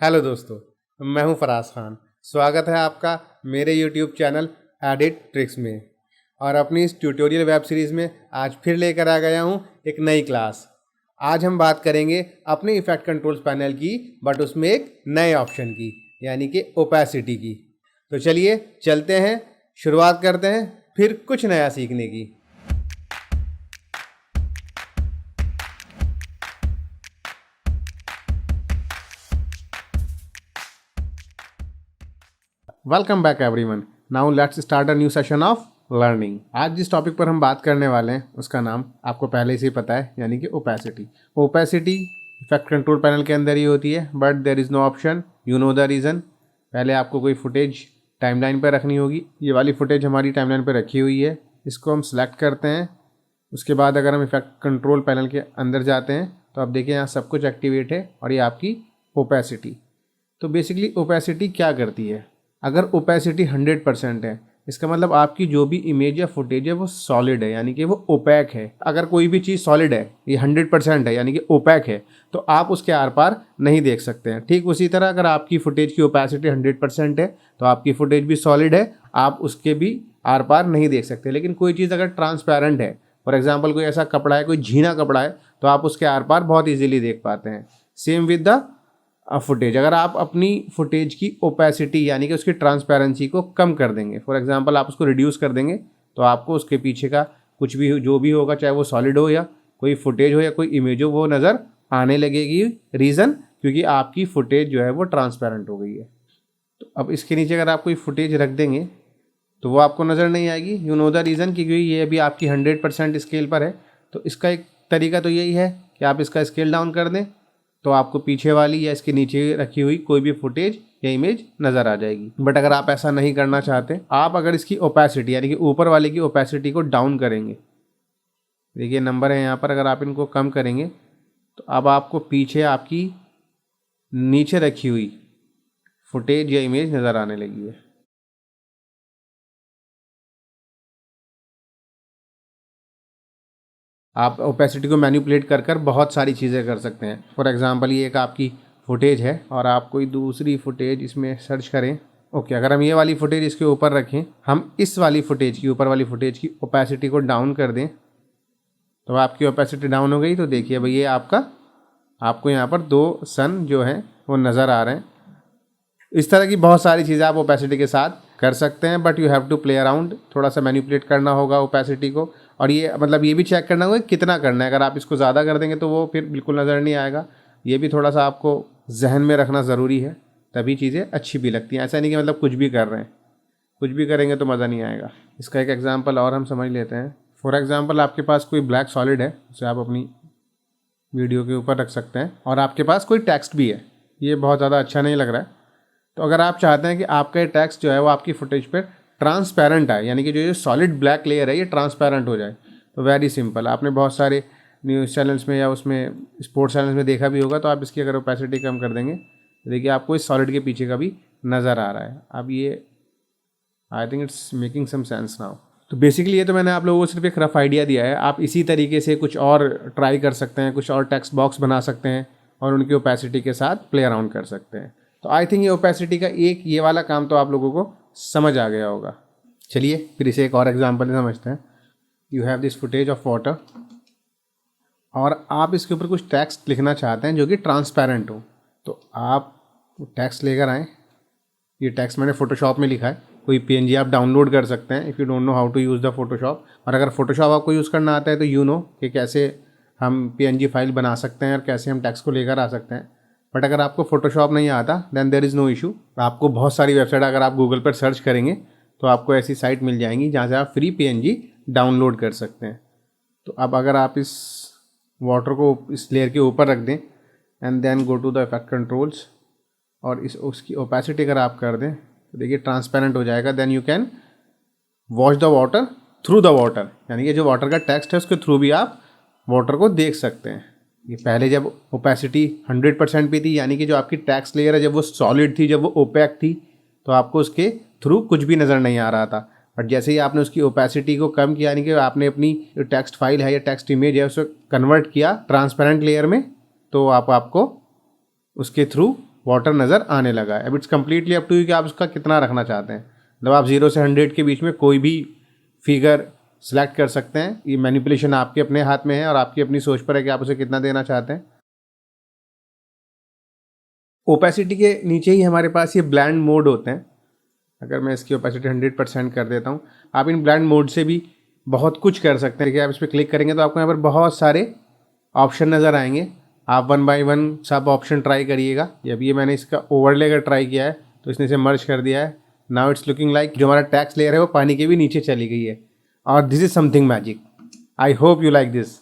Hello दोस्तों, मैं हूं फराज खान। स्वागत है आपका मेरे यूट्यूब चैनल एडिट ट्रिक्स में। और अपनी इस ट्यूटोरियल वेब सीरीज़ में आज फिर लेकर आ गया हूं एक नई क्लास। आज हम बात करेंगे अपने इफेक्ट कंट्रोल्स पैनल की, बट उसमें एक नए ऑप्शन की, यानी कि ओपेसिटी की। तो चलिए चलते हैं, शुरुआत करते हैं फिर कुछ नया सीखने की। Welcome back everyone. Now let's start a new session of learning. आज जिस टॉपिक पर हम बात करने वाले हैं उसका नाम आपको पहले से ही पता है, यानी कि opacity. Opacity effect control panel के अंदर ही होती है, but there is no option, you know the reason. पहले आपको कोई फुटेज टाइमलाइन पर रखनी होगी। ये वाली फुटेज हमारी टाइमलाइन पर रखी हुई है, इसको हम सिलेक्ट करते हैं। उसके बाद अगर हम इफेक्ट कंट्रोल पैनल के अंदर जाते हैं तो आप देखिए यहाँ सब कुछ एक्टिवेट है और ये आपकी ओपेसिटी। तो बेसिकली ओपेसिटी क्या करती है? अगर ओपेसिटी 100% है, इसका मतलब आपकी जो भी इमेज या फुटेज है वो सॉलिड है, यानी कि वो ओपैक है। अगर कोई भी चीज़ सॉलिड है, ये 100% है यानी कि ओपैक है, तो आप उसके आर पार नहीं देख सकते हैं। ठीक उसी तरह अगर आपकी फुटेज की ओपेसिटी 100% है तो आपकी फुटेज भी सॉलिड है, आप उसके भी आर पार नहीं देख सकते। लेकिन कोई चीज़ अगर ट्रांसपेरेंट है, फॉर एग्जाम्पल कोई ऐसा कपड़ा है, कोई झीना कपड़ा है, तो आप उसके आर पार बहुत ईजिली देख पाते हैं। Same with the footage. अगर आप अपनी फुटेज की ओपेसिटी यानी कि उसकी ट्रांसपेरेंसी को कम कर देंगे, फॉर एग्जांपल आप उसको रिड्यूस कर देंगे, तो आपको उसके पीछे का कुछ भी जो भी होगा, चाहे वो सॉलिड हो या कोई फुटेज हो या कोई इमेज हो, वो नज़र आने लगेगी। रीज़न क्योंकि आपकी फुटेज जो है वो ट्रांसपेरेंट हो गई है। तो अब इसके नीचे अगर आप कोई फुटेज रख देंगे तो वो आपको नज़र नहीं आएगी। यू नो द रीज़न, क्योंकि ये अभी आपकी 100% स्केल पर है। तो इसका एक तरीका तो यही है कि आप इसका स्केल डाउन कर दें, तो आपको पीछे वाली या इसके नीचे रखी हुई कोई भी फुटेज या इमेज नज़र आ जाएगी। बट अगर आप ऐसा नहीं करना चाहते, आप अगर इसकी ओपेसिटी यानी कि ऊपर वाले की ओपेसिटी को डाउन करेंगे, देखिए नंबर है यहाँ पर, अगर आप इनको कम करेंगे तो अब आपको पीछे आपकी नीचे रखी हुई फुटेज या इमेज नज़र आने लगी है। आप ओपेसिटी को मैनिपुलेट कर कर बहुत सारी चीज़ें कर सकते हैं। फॉर एग्जांपल ये एक आपकी फुटेज है और आप कोई दूसरी फुटेज इसमें सर्च करें। ओके, अगर हम ये वाली फुटेज इसके ऊपर रखें, हम इस वाली फुटेज की, ऊपर वाली फुटेज की ओपेसिटी को डाउन कर दें, तो आपकी ओपेसिटी डाउन हो गई। तो देखिए भाई, ये आपको यहाँ पर दो सन जो हैं वो नज़र आ रहे हैं। इस तरह की बहुत सारी चीज़ें आप ओपेसिटी के साथ कर सकते हैं, but you have to play around. थोड़ा सा मैनिपुलेट करना होगा ओपेसिटी को, और ये मतलब ये भी चेक करना होगा कितना करना है। अगर आप इसको ज़्यादा कर देंगे तो वो फिर बिल्कुल नज़र नहीं आएगा। ये भी थोड़ा सा आपको जहन में रखना ज़रूरी है, तभी चीज़ें अच्छी भी लगती हैं। ऐसा नहीं कि मतलब कुछ भी कर रहे हैं, कुछ भी करेंगे तो मज़ा नहीं आएगा। इसका एक एग्जाम्पल और हम समझ लेते हैं। फॉर एग्ज़ाम्पल आपके पास कोई ब्लैक सॉलिड है, उसे आप अपनी वीडियो के ऊपर रख सकते हैं, और आपके पास कोई टेक्स्ट भी है। ये बहुत ज़्यादा अच्छा नहीं लग रहा है, तो अगर आप चाहते हैं कि आपका ये टेक्स्ट जो है वो आपकी फुटेज पर ट्रांसपेरेंट आए, यानी कि जो ये सॉलिड ब्लैक लेयर है ये ट्रांसपेरेंट हो जाए, तो वेरी सिंपल। आपने बहुत सारे न्यूज़ चैनल्स में या उसमें स्पोर्ट्स चैनल्स में देखा भी होगा। तो आप इसकी अगर ओपेसिटी कम कर देंगे तो देखिए आपको इस सॉलिड के पीछे का भी नज़र आ रहा है। अब ये I think it's making some sense now. तो बेसिकली ये तो मैंने आप लोगों को सिर्फ एक रफ आइडिया दिया है। आप इसी तरीके से कुछ और ट्राई कर सकते हैं, कुछ और टेक्स्ट बॉक्स बना सकते हैं और उनकी ओपेसिटी के साथ प्ले अराउंड कर सकते हैं। तो आई थिंक ये ओपेसिटी का एक ये वाला काम तो आप लोगों को समझ आ गया होगा। चलिए फिर इसे एक और एग्जांपल समझते हैं। You have this footage of water, और आप इसके ऊपर कुछ टेक्स्ट लिखना चाहते हैं जो कि ट्रांसपेरेंट हो। तो आप टेक्स्ट लेकर आएँ। ये टेक्स्ट मैंने फ़ोटोशॉप में लिखा है, कोई पीएनजी आप डाउनलोड कर सकते हैं if you don't know how to use the Photoshop. और अगर फोटोशॉप आपको यूज़ करना आता है तो यू नो कि कैसे हम पीएनजी फाइल बना सकते हैं और कैसे हम टेक्स्ट को लेकर आ सकते हैं। बट अगर आपको फोटोशॉप नहीं आता, then there is no issue. आपको बहुत सारी वेबसाइट, अगर आप गूगल पर सर्च करेंगे तो आपको ऐसी साइट मिल जाएंगी जहाँ से आप फ्री पीएनजी डाउनलोड कर सकते हैं। तो अब अगर आप इस वाटर को इस लेयर के ऊपर रख दें and then go to the effect controls, और उसकी ओपेसिटी अगर आप कर दें तो देखिए ट्रांसपेरेंट हो जाएगा। Then you can watch the water through the water, यानी कि जो वाटर का टेक्स्ट है उसके थ्रू भी आप वाटर को देख सकते हैं। ये पहले जब ओपेसिटी 100% पे थी, यानी कि जो आपकी टेक्स्ट लेयर है जब वो सॉलिड थी, जब वो ओपैक थी, तो आपको उसके थ्रू कुछ भी नज़र नहीं आ रहा था। बट जैसे ही आपने उसकी ओपेसिटी को कम किया, यानी कि आपने अपनी जो टेक्स्ट फाइल है या टेक्स्ट इमेज है उसे कन्वर्ट किया ट्रांसपेरेंट लेयर में, तो आपको उसके थ्रू वाटर नज़र आने लगा है। अब it's completely up to you कि आप उसका कितना रखना चाहते हैं। मतलब आप 0 से 100 के बीच में कोई भी फिगर सेलेक्ट कर सकते हैं। ये मैनिपुलेशन आपके अपने हाथ में है और आपकी अपनी सोच पर है कि आप उसे कितना देना चाहते हैं। ओपेसिटी के नीचे ही हमारे पास ये ब्लेंड मोड होते हैं। अगर मैं इसकी ओपेसिटी 100% कर देता हूँ, आप इन ब्लेंड मोड से भी बहुत कुछ कर सकते हैं। कि आप इस पर क्लिक करेंगे तो आपको यहाँ पर बहुत सारे ऑप्शन नज़र आएंगे। आप 1 बाय 1 सब ऑप्शन ट्राई करिएगा। अभी ये मैंने इसका ओवरले का ट्राई किया है तो इसने इसे मर्ज कर दिया है। नाउ इट्स लुकिंग लाइक जो हमारा टैक्स लेयर है वो पानी के भी नीचे चली गई है। और this is something magic. I hope you like this.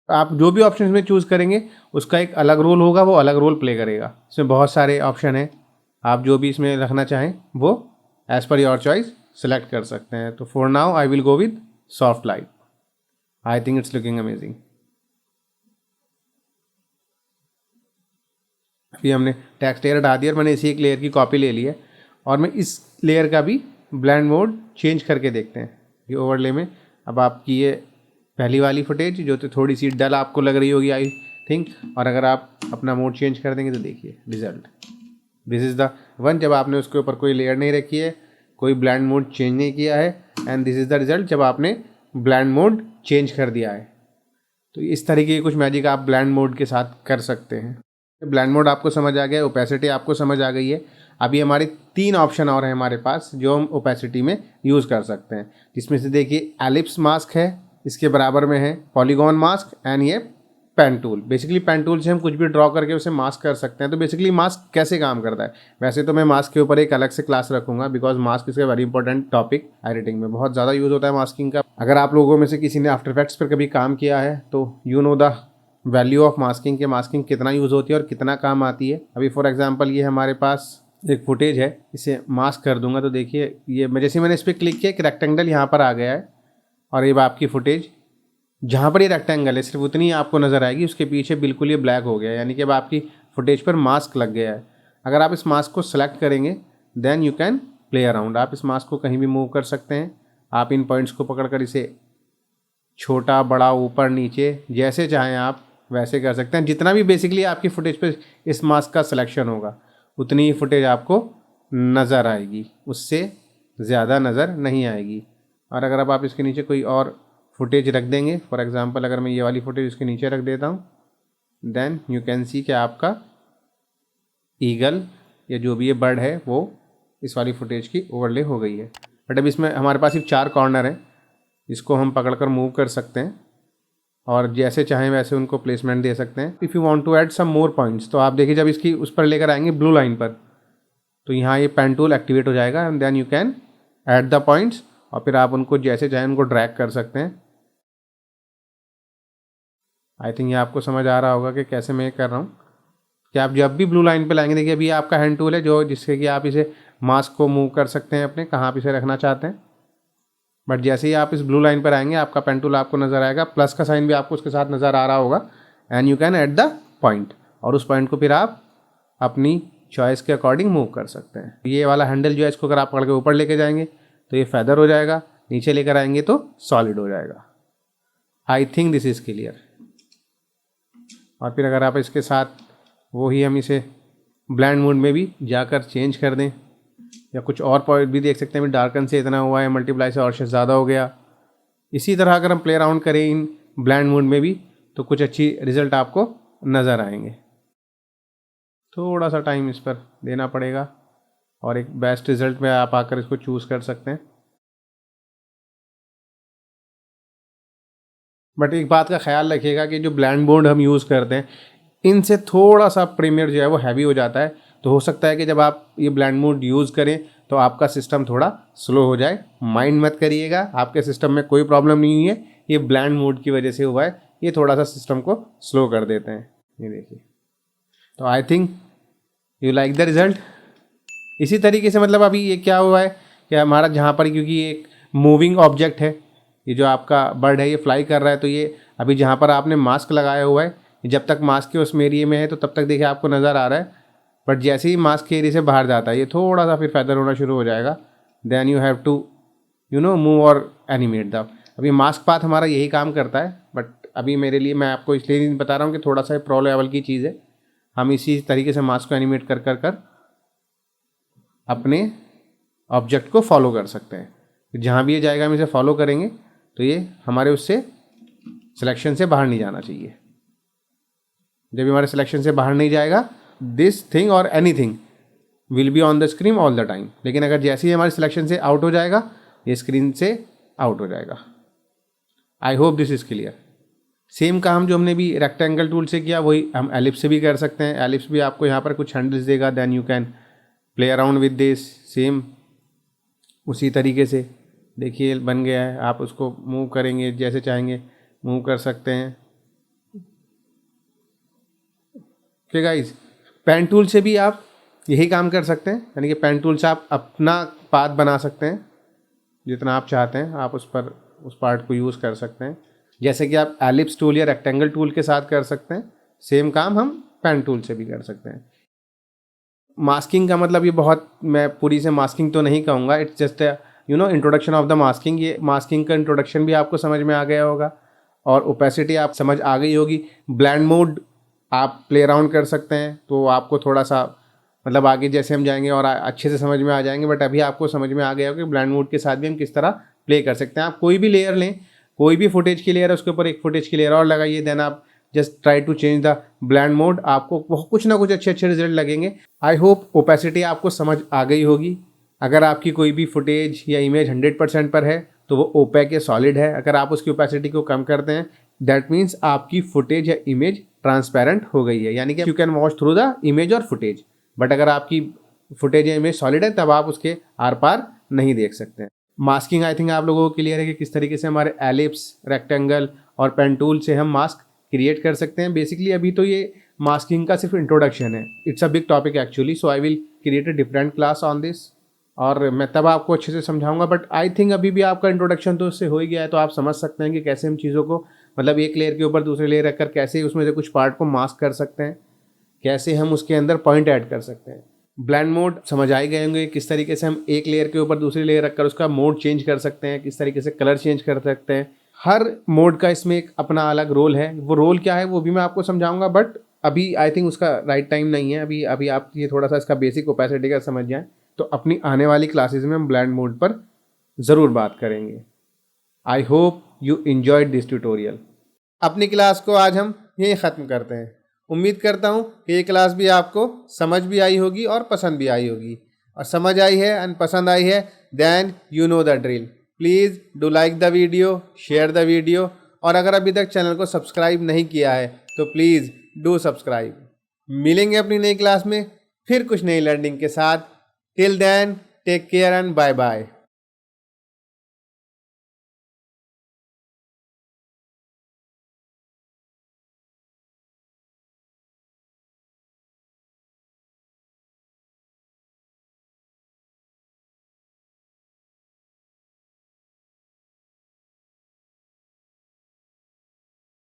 आप जो भी ऑप्शन में चूज़ करेंगे उसका एक अलग रोल होगा, वो अलग रोल प्ले करेगा। इसमें बहुत सारे ऑप्शन हैं, आप जो भी इसमें रखना चाहें वो as per your choice select कर सकते हैं। तो for now I will go with soft light. I think it's looking amazing. अभी हमने टेक्स्ट लेयर हटा दिया और मैंने इसी एक लेयर की कॉपी ले ली है और मैं इस लेयर का भी ब्लेंड मोड चेंज करके देखते हैं। ये ओवरले में अब आपकी ये पहली वाली फुटेज जो तो थोड़ी सी डल आपको लग रही होगी आई थिंक, और अगर आप अपना मोड चेंज कर देंगे तो देखिए result. This is the one जब आपने उसके ऊपर कोई लेयर नहीं रखी है, कोई ब्लेंड मोड चेंज नहीं किया है, and this is the result जब आपने ब्लेंड मोड चेंज कर दिया है। तो इस तरीके की कुछ मैजिक आप ब्लेंड मोड के साथ कर सकते हैं। ब्लेंड मोड आपको समझ आ गया, ओपेसिटी आपको समझ आ गई है। अभी हमारे 3 ऑप्शन और हैं हमारे पास जो हम ओपेसिटी में यूज़ कर सकते हैं, जिसमें से देखिए एलिप्स मास्क है, इसके बराबर में है पॉलीगॉन मास्क एंड ये pen tool. Basically pen tool से हम कुछ भी ड्रॉ करके उसे मास्क कर सकते हैं। तो बेसिकली मास्क कैसे काम करता है, वैसे तो मैं मास्क के ऊपर एक अलग से क्लास रखूंगा because mask is a very important topic. Editing में बहुत ज़्यादा यूज़ होता है मास्किंग का। अगर आप लोगों में से किसी ने आफ्टर इफेक्ट्स पर कभी काम किया है तो you know the value of masking के मास्किंग कितना यूज़ होती है और कितना काम आती है। अभी फॉर एग्जांपल ये हमारे पास एक फुटेज है, इसे मास्क कर दूंगा तो देखिए ये जैसे मैंने इस पर क्लिक किया एक रेक्टेंगल यहाँ पर आ गया है और ये आपकी फुटेज जहाँ पर ये रेक्टेंगल है सिर्फ उतनी आपको नज़र आएगी, उसके पीछे बिल्कुल ये ब्लैक हो गया है, यानी कि अब आपकी फुटेज पर मास्क लग गया है। अगर आप इस मास्क को सेलेक्ट करेंगे then you can play around. आप इस मास्क को कहीं भी मूव कर सकते हैं। आप इन पॉइंट्स को पकड़कर इसे छोटा बड़ा ऊपर नीचे जैसे चाहें आप वैसे कर सकते हैं। जितना भी बेसिकली आपकी फुटेज पे इस मास्क का सिलेक्शन होगा उतनी ही फुटेज आपको नज़र आएगी, उससे ज़्यादा नज़र नहीं आएगी। और अगर आप इसके नीचे कोई और फुटेज रख देंगे, फॉर एग्जांपल अगर मैं ये वाली फुटेज इसके नीचे रख देता हूँ देन यू कैन सी कि आपका ईगल या जो भी ये बर्ड है वो इस वाली फुटेज की ओवरले हो गई है। बट अब इसमें हमारे पास सिर्फ 4 कॉर्नर हैं, इसको हम पकड़कर मूव कर सकते हैं और जैसे चाहें वैसे उनको प्लेसमेंट दे सकते हैं। If you want to add some more points तो आप देखिए जब इसकी उस पर लेकर आएंगे ब्लू लाइन पर तो यहाँ ये पेन टूल एक्टिवेट हो जाएगा and then you can add the points और फिर आप उनको जैसे चाहें उनको ड्रैग कर सकते हैं। आई थिंक ये आपको समझ आ रहा होगा कि कैसे मैं कर रहा हूँ कि आप जब भी ब्लू लाइन पे लाएंगे देखिए अभी आपका हैंड टूल है जो जिससे कि आप इसे मास्क को मूव कर सकते हैं अपने कहाँ पे इसे रखना चाहते हैं। बट जैसे ही आप इस ब्लू लाइन पर आएंगे आपका पेन टूल आपको नज़र आएगा, प्लस का साइन भी आपको उसके साथ नज़र आ रहा होगा and you can add the point और उस पॉइंट को फिर आप अपनी चॉइस के अकॉर्डिंग मूव कर सकते हैं। ये वाला हैंडल जो है इसको अगर आप पकड़ के ऊपर लेके जाएंगे तो ये फेदर हो जाएगा, नीचे लेकर आएंगे तो सॉलिड हो जाएगा। I think this is clear. और फिर अगर आप इसके साथ वही हम इसे ब्लेंड मोड में भी जाकर चेंज कर दें या कुछ और पॉइंट भी देख सकते हैं, डार्कन से इतना हुआ है, मल्टीप्लाई से और से ज़्यादा हो गया। इसी तरह अगर हम प्ले अराउंड करें इन ब्लेंड मोड में भी तो कुछ अच्छी रिज़ल्ट आपको नज़र आएंगे। थोड़ा सा टाइम इस पर देना पड़ेगा और एक बेस्ट रिज़ल्ट में आप आकर इसको चूज़ कर सकते हैं। बट एक बात का ख्याल रखिएगा कि जो ब्लेंड मोड हम यूज़ करते हैं इनसे थोड़ा सा प्रीमियर जो है वो हैवी हो जाता है। तो हो सकता है कि जब आप ये ब्लेंड मोड यूज़ करें तो आपका सिस्टम थोड़ा स्लो हो जाए। माइंड मत करिएगा, आपके सिस्टम में कोई प्रॉब्लम नहीं है, ये ब्लेंड मोड की वजह से हुआ है। ये थोड़ा सा सिस्टम को स्लो कर देते हैं। ये देखिए, तो I think you like the result. इसी तरीके से मतलब अभी ये क्या हुआ है कि हमारा जहाँ पर क्योंकि ये एक मूविंग ऑब्जेक्ट है, ये जो आपका बर्ड है ये फ्लाई कर रहा है, तो ये अभी जहाँ पर आपने मास्क लगाया हुआ है जब तक मास्क के उस एरिया में है तो तब तक देखिए आपको नज़र आ रहा है। बट जैसे ही मास्क के एरिया से बाहर जाता है ये थोड़ा सा फिर फैदर होना शुरू हो जाएगा। Then you have to move और एनिमेट द। अभी मास्क पाथ हमारा यही काम करता है बट अभी मेरे लिए, मैं आपको इसलिए नहीं बता रहा हूँ कि थोड़ा सा प्रो लेवल की चीज़ है। हम इसी तरीके से मास्क को एनिमेट कर कर कर अपने ऑब्जेक्ट को फॉलो कर सकते हैं। जहाँ भी ये जाएगा हम इसे फॉलो करेंगे तो ये हमारे उससे सिलेक्शन से बाहर नहीं जाना चाहिए। जब हमारे सिलेक्शन से बाहर नहीं जाएगा, दिस थिंग और any thing will be on the screen all the time. लेकिन अगर जैसे ही हमारे सिलेक्शन से आउट हो जाएगा, ये स्क्रीन से आउट हो जाएगा। I hope this is clear. Same काम जो हमने भी रेक्टेंगल टूल से किया वही हम एलिप्स से भी कर सकते हैं। एलिप्स भी आपको यहाँ पर कुछ हैंडल्स देगा, then you can play around with this. Same उसी तरीके से देखिए बन गया है। आप उसको मूव करेंगे, जैसे चाहेंगे मूव कर सकते हैं। ओके गाइस, पेन टूल से भी आप यही काम कर सकते हैं, यानी कि पेन टूल से आप अपना पाथ बना सकते हैं जितना आप चाहते हैं। आप उस पार्ट को यूज़ कर सकते हैं, जैसे कि आप एलिप्स टूल या रेक्टेंगल टूल के साथ कर सकते हैं। सेम काम हम पेन टूल से भी कर सकते हैं। मास्किंग का मतलब ये बहुत, मैं पूरी से मास्किंग तो नहीं कहूँगा, it's just introduction of the masking. ये मास्किंग का इंट्रोडक्शन भी आपको समझ में आ गया होगा और ओपेसिटी आप समझ आ गई होगी। ब्लेंड मोड आप प्ले अराउंड कर सकते हैं, तो आपको थोड़ा सा मतलब आगे जैसे हम जाएंगे और अच्छे से समझ में आ जाएंगे। बट अभी आपको समझ में आ गया होगा कि ब्लेंड मोड के साथ भी हम किस तरह प्ले कर सकते हैं। आप कोई भी लेयर लें, कोई भी फुटेज की लेयर है, उसके ऊपर एक फुटेज की लेयर और लगाइए, देन आप just try to change the blend mode. आपको कुछ ना कुछ अच्छे रिजल्ट लगेंगे। आई होप ओपेसिटी आपको समझ आ गई होगी। अगर आपकी कोई भी फुटेज या इमेज 100% पर है तो वो ओपेक या सॉलिड है। अगर आप उसकी ओपेसिटी को कम करते हैं, दैट मीन्स आपकी फुटेज या इमेज ट्रांसपेरेंट हो गई है, यानी कि you can watch through the image और फुटेज। बट अगर आपकी फुटेज या इमेज सॉलिड है तब आप उसके आर पार नहीं देख सकते हैं। मास्किंग आई थिंक आप लोगों को क्लियर है कि किस तरीके से हमारे एलिप्स, रेक्टेंगल और पेन टूल से हम मास्क क्रिएट कर सकते हैं। बेसिकली अभी तो ये मास्किंग का सिर्फ इंट्रोडक्शन है। It's a big topic actually, so I will create a different class on this और मैं तब आपको अच्छे से समझाऊंगा। बट आई थिंक अभी भी आपका इंट्रोडक्शन तो उससे हो ही गया है, तो आप समझ सकते हैं कि कैसे हम चीज़ों को मतलब एक लेयर के ऊपर दूसरे लेयर रखकर कैसे उसमें से कुछ पार्ट को मास्क कर सकते हैं, कैसे हम उसके अंदर पॉइंट ऐड कर सकते हैं। ब्लेंड मोड समझ आ ही गए होंगे, किस तरीके से हम एक लेयर के ऊपर दूसरी लेयर रखकर उसका मोड चेंज कर सकते हैं, किस तरीके से कलर चेंज कर सकते हैं। हर मोड का इसमें एक अपना अलग रोल है। वो रोल क्या है वो भी मैं आपको समझाऊंगा, बट अभी आई थिंक उसका राइट टाइम नहीं है। अभी आप ये थोड़ा सा इसका बेसिक ओपेसिटी का समझ जाएं, तो अपनी आने वाली क्लासेस में हम ब्लेंड मोड पर ज़रूर बात करेंगे। I hope you enjoyed this tutorial. अपनी क्लास को आज हम यहीं ख़त्म करते हैं। उम्मीद करता हूँ कि ये क्लास भी आपको समझ भी आई होगी और पसंद भी आई होगी। और समझ आई है एंड पसंद आई है, then you know the drill. Please do like the video, share the video, और अगर अभी तक चैनल को सब्सक्राइब नहीं किया है तो प्लीज़ डू सब्सक्राइब। मिलेंगे अपनी नई क्लास में फिर कुछ नई लर्निंग के साथ। Till then take care and bye bye.